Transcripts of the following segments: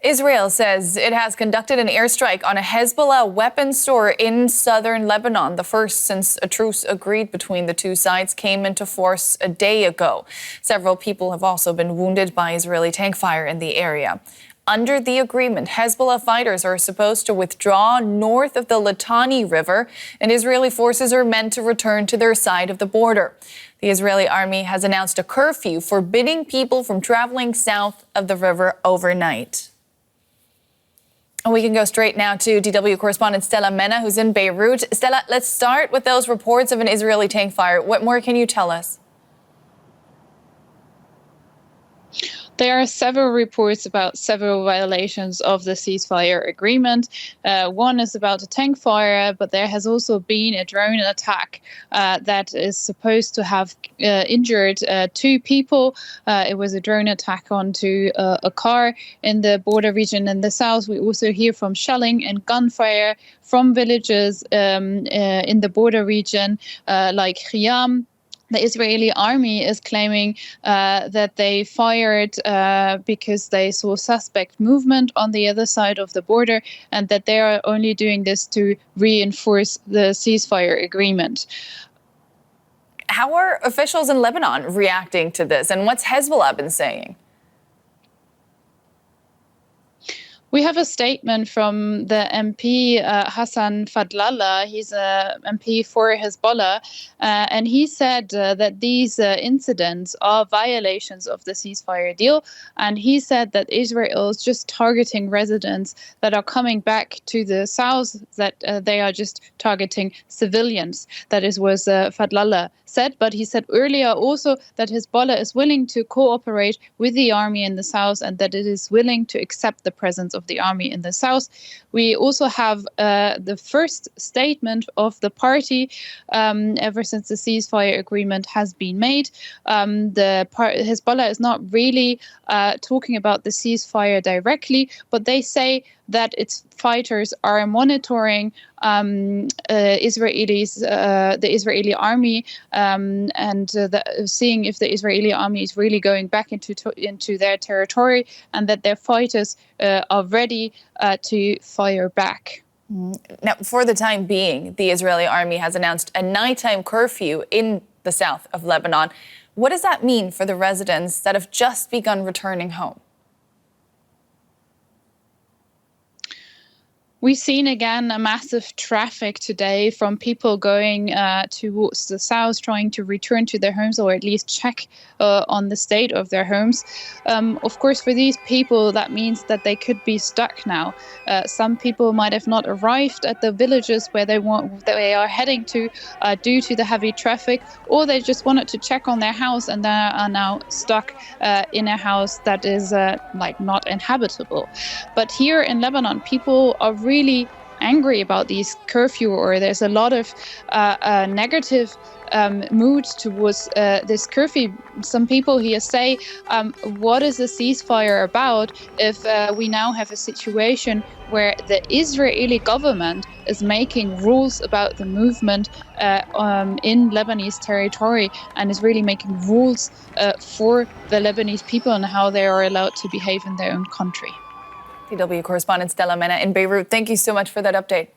Israel says it has conducted an airstrike on a Hezbollah weapons store in southern Lebanon, the first since a truce agreed between the two sides came into force a day ago. Several people have also been wounded by Israeli tank fire in the area. Under the agreement, Hezbollah fighters are supposed to withdraw north of the Litani River, and Israeli forces are meant to return to their side of the border. The Israeli army has announced a curfew forbidding people from traveling south of the river overnight. And we can go straight now to DW correspondent Stella Mena, who's in Beirut. Stella, let's start with those reports of an Israeli tank fire. What more can you tell us? There are several reports about several violations of the ceasefire agreement. One is about a tank fire, but there has also been a drone attack that is supposed to have injured two people. It was a drone attack onto a car in the border region in the south. We also hear from shelling and gunfire from villages in the border region like Khiam. The Israeli army is claiming that they fired because they saw suspect movement on the other side of the border and that they are only doing this to reinforce the ceasefire agreement. How are officials in Lebanon reacting to this, and what's Hezbollah been saying? We have a statement from the MP Hassan Fadlallah. He's a MP for Hezbollah, and he said that these incidents are violations of the ceasefire deal. And he said that Israel is just targeting residents that are coming back to the south, that they are just targeting civilians. That is what Fadlallah said. But he said earlier also that Hezbollah is willing to cooperate with the army in the south and that it is willing to accept the presence of the army in the south. We also have the first statement of the party ever since the ceasefire agreement has been made. Hezbollah is not really talking about the ceasefire directly, but they say that its fighters are monitoring the Israeli army and seeing if the Israeli army is really going back into their territory, and that their fighters are ready to fire back. Now, for the time being, the Israeli army has announced a nighttime curfew in the south of Lebanon. What does that mean for the residents that have just begun returning home? We've seen again a massive traffic today from people going towards the south, trying to return to their homes or at least check on the state of their homes. Of course, for these people, that means that they could be stuck now. Some people might have not arrived at the villages where they are heading to due to the heavy traffic, or they just wanted to check on their house and they are now stuck in a house that is not inhabitable. But here in Lebanon, people are really angry about these curfew, or there's a lot of negative mood towards this curfew. Some people here say, what is a ceasefire about if we now have a situation where the Israeli government is making rules about the movement in Lebanese territory and is really making rules for the Lebanese people and how they are allowed to behave in their own country. DW correspondent Stella Mena in Beirut, thank you so much for that update.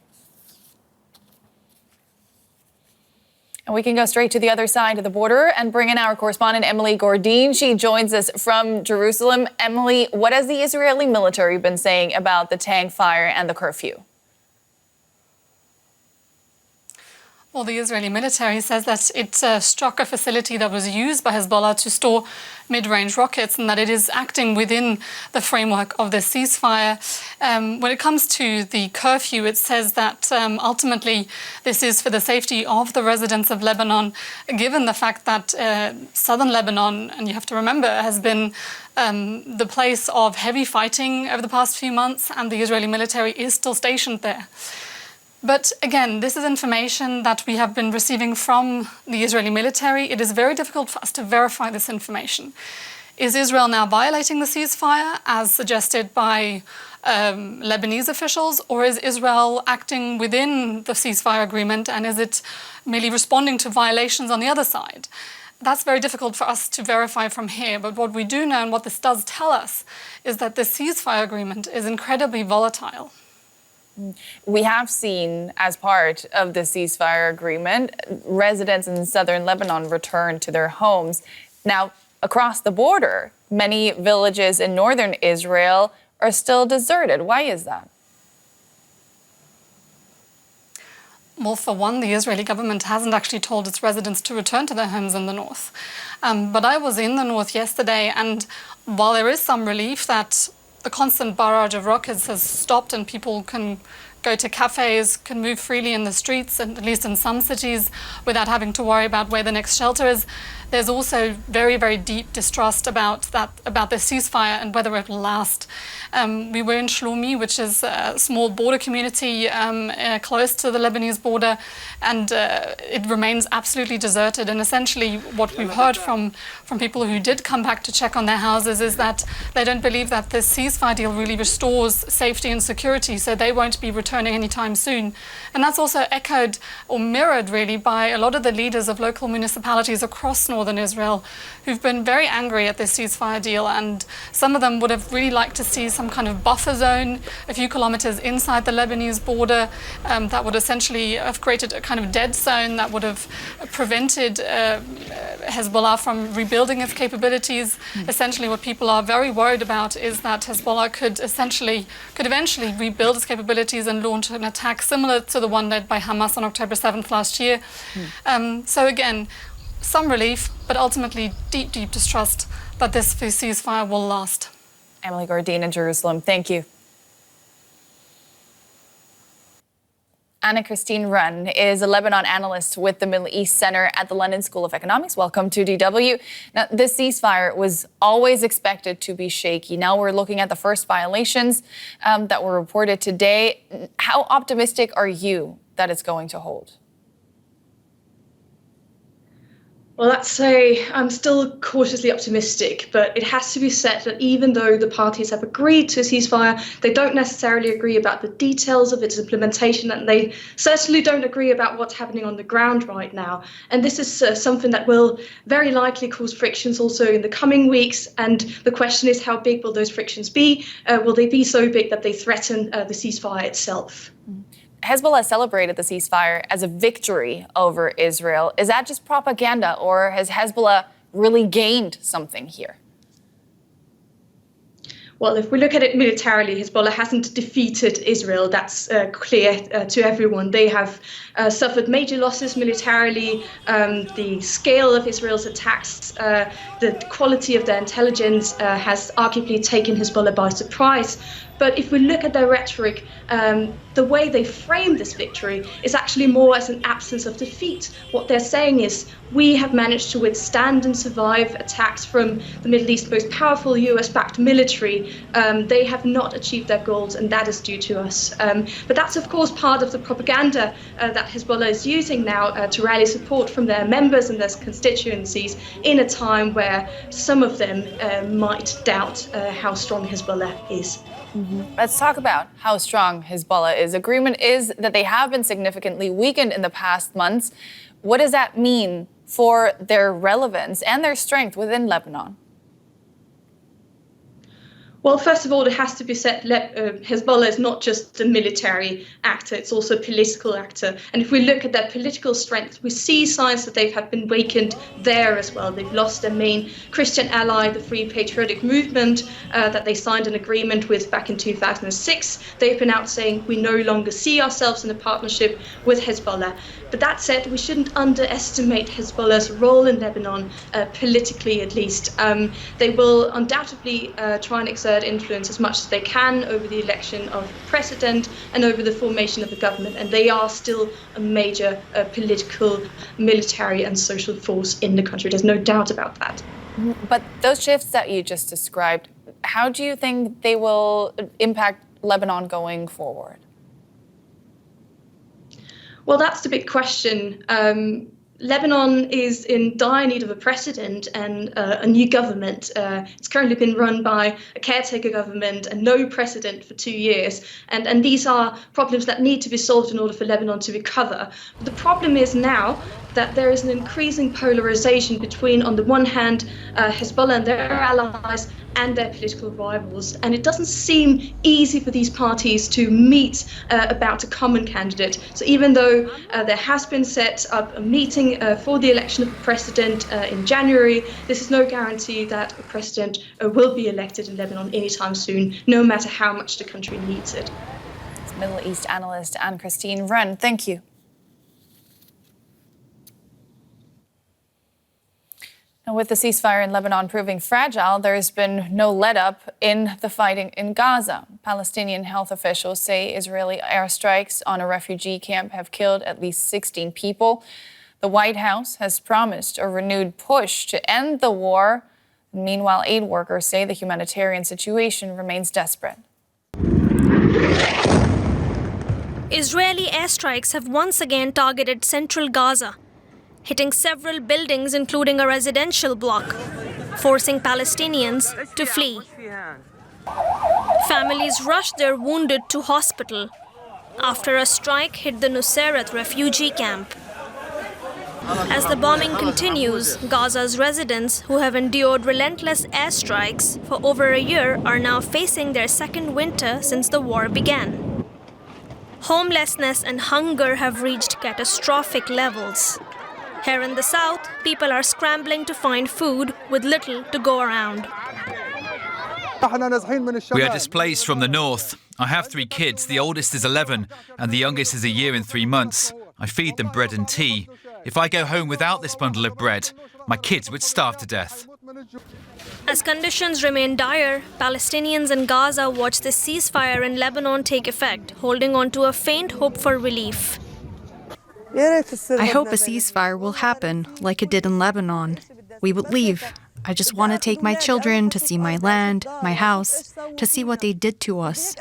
And we can go straight to the other side of the border and bring in our correspondent Emily Gordine. She joins us from Jerusalem. Emily, what has the Israeli military been saying about the tank fire and the curfew? Well, the Israeli military says that it struck a facility that was used by Hezbollah to store mid-range rockets and that it is acting within the framework of the ceasefire. When it comes to the curfew, it says that ultimately this is for the safety of the residents of Lebanon, given the fact that southern Lebanon, and you have to remember, has been the place of heavy fighting over the past few months, and the Israeli military is still stationed there. But again, this is information that we have been receiving from the Israeli military. It is very difficult for us to verify this information. Is Israel now violating the ceasefire, as suggested by Lebanese officials, or is Israel acting within the ceasefire agreement, and is it merely responding to violations on the other side? That's very difficult for us to verify from here. But what we do know, and what this does tell us, is that the ceasefire agreement is incredibly volatile. We have seen, as part of the ceasefire agreement, residents in southern Lebanon return to their homes. Now, across the border, many villages in northern Israel are still deserted. Why is that? Well, for one, the Israeli government hasn't actually told its residents to return to their homes in the north. But I was in the north yesterday, and while there is some relief that the constant barrage of rockets has stopped and people can go to cafes, can move freely in the streets, and at least in some cities, without having to worry about where the next shelter is, there's also very, very deep distrust about the ceasefire and whether it will last. We were in Shlomi, which is a small border community close to the Lebanese border, and it remains absolutely deserted. And essentially what we've heard from people who did come back to check on their houses is that they don't believe that this ceasefire deal really restores safety and security, so they won't be returning anytime soon. And that's also echoed or mirrored really by a lot of the leaders of local municipalities across northern Israel who've been very angry at this ceasefire deal, and some of them would have really liked to see some kind of buffer zone a few kilometers inside the Lebanese border that would essentially have created a kind of dead zone that would have prevented Hezbollah from rebuilding its capabilities. Essentially what people are very worried about is that Hezbollah could eventually rebuild its capabilities and launch an attack similar to the one led by Hamas on October 7th last year. So again, some relief, but ultimately deep, deep distrust that this ceasefire will last. Emily Gordine in Jerusalem, thank you. Anna Christine Runn is a Lebanon analyst with the Middle East Center at the London School of Economics. Welcome to DW. Now, this ceasefire was always expected to be shaky. Now we're looking at the first violations that were reported today. How optimistic are you that it's going to hold? Well, I'd say I'm still cautiously optimistic, but it has to be said that even though the parties have agreed to a ceasefire, they don't necessarily agree about the details of its implementation, and they certainly don't agree about what's happening on the ground right now. And this is something that will very likely cause frictions also in the coming weeks. And the question is, how big will those frictions be? Will they be so big that they threaten the ceasefire itself? Hezbollah celebrated the ceasefire as a victory over Israel. Is that just propaganda, or has Hezbollah really gained something here? Well, if we look at it militarily, Hezbollah hasn't defeated Israel. That's clear to everyone. They have suffered major losses militarily. The scale of Israel's attacks, the quality of their intelligence has arguably taken Hezbollah by surprise. But if we look at their rhetoric, the way they frame this victory is actually more as an absence of defeat. What they're saying is, we have managed to withstand and survive attacks from the Middle East's most powerful US-backed military. They have not achieved their goals, and that is due to us. But that's, of course, part of the propaganda that Hezbollah is using now to rally support from their members and their constituencies in a time where some of them might doubt how strong Hezbollah is. Let's talk about how strong Hezbollah is. Agreement is that they have been significantly weakened in the past months. What does that mean for their relevance and their strength within Lebanon? Well, first of all, it has to be said, Hezbollah is not just a military actor, it's also a political actor. And if we look at their political strength, we see signs that they have been weakened there as well. They've lost their main Christian ally, the Free Patriotic Movement, that they signed an agreement with back in 2006. They've been out saying, we no longer see ourselves in a partnership with Hezbollah. But that said, we shouldn't underestimate Hezbollah's role in Lebanon, politically at least. They will undoubtedly try and exert influence as much as they can over the election of president and over the formation of the government. And they are still a major political, military and social force in the country. There's no doubt about that. But those shifts that you just described, how do you think they will impact Lebanon going forward? Well, that's the big question. Lebanon is in dire need of a president and a new government. It's currently been run by a caretaker government and no president for 2 years. And these are problems that need to be solved in order for Lebanon to recover. But the problem is now that there is an increasing polarization between, on the one hand, Hezbollah and their allies and their political rivals. And it doesn't seem easy for these parties to meet about a common candidate. So even though there has been set up a meeting for the election of a president in January, this is no guarantee that a president will be elected in Lebanon anytime soon, no matter how much the country needs it. Middle East analyst Anne-Christine Wren, thank you. With the ceasefire in Lebanon proving fragile, there has been no let-up in the fighting in Gaza. Palestinian health officials say Israeli airstrikes on a refugee camp have killed at least 16 people. The White House has promised a renewed push to end the war. Meanwhile, aid workers say the humanitarian situation remains desperate. Israeli airstrikes have once again targeted central Gaza, hitting several buildings, including a residential block, forcing Palestinians to flee. Families rushed their wounded to hospital after a strike hit the Nusayrat refugee camp. As the bombing continues, Gaza's residents, who have endured relentless airstrikes for over a year, are now facing their second winter since the war began. Homelessness and hunger have reached catastrophic levels. Here in the south, people are scrambling to find food with little to go around. We are displaced from the north. I have 3 kids. The oldest is 11 and the youngest is a year and 3 months. I feed them bread and tea. If I go home without this bundle of bread, my kids would starve to death. As conditions remain dire, Palestinians in Gaza watch the ceasefire in Lebanon take effect, holding on to a faint hope for relief. I hope a ceasefire will happen, like it did in Lebanon. We would leave. I just want to take my children to see my land, my house, to see what they did to us.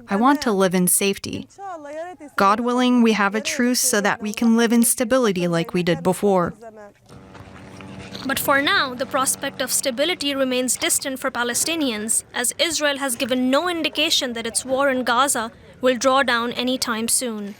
I want to live in safety. God willing, we have a truce so that we can live in stability like we did before. But for now, the prospect of stability remains distant for Palestinians, as Israel has given no indication that its war in Gaza will draw down anytime soon.